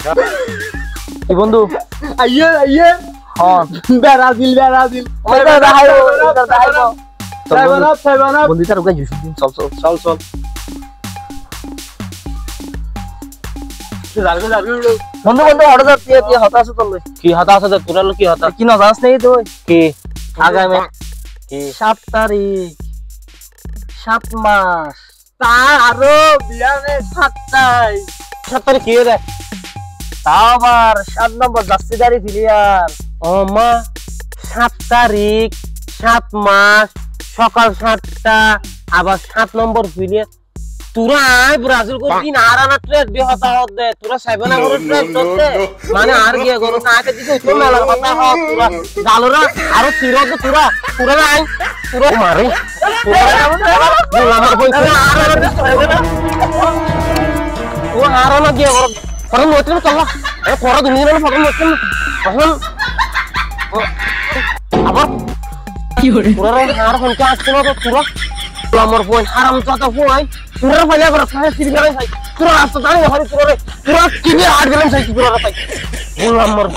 কি বন্ধু আইয়ে আইয়ে হ্যাঁ ব্রাজিল ওইটা দেখাইবো ওইটা দেখাইবো সেভেন আপ বন্ধু তার ওকে জুস দিন চল চল চল চল বন্ধু বন্ধু হঠাৎ তুই তুই হতাশ তো লই কি হতাশ আছে তোরা কি হতাশ কি না জানাস নাই তুই কি আগামী কি 7 তারিখ 7 মাস তার আরো বিয়ানে 27 ৭ কি রে তাও আবার 7 নম্বর জার্সিদারি প্লেয়ার ও মা 7 তারিখ 7 মাস সকাল 7টা আবার 7 নম্বর প্লেয়ার তোরা আয় ব্রাজিল কো দিন আরানা ট্রেড বে হতা হতে তোরা সাইবনা করে ট্রেড করতে মানে আর গিয়ে গরো না আতে দিতে তো মেলার কথা হ তোরা গালরা আর তিরো তো তোরা তোরা আয় তোরা মারে তোরা আমার কই ও আরানা গিয়ে গরো পরে নইতে চল এ পরে দুনিয়া না পরে নইতে এখন আবার কি হরে তোরা আর কোন কা আসছে না তো তোরা আমার ফোন হারাম চাতা ফোন তোরা ফাইলা করে ফাইলা সিরি করে ভাই তোরা রাস্তা জানি হরি তোরা কিনে হাট গেলাম সাই তোরা ভাই বললাম আমার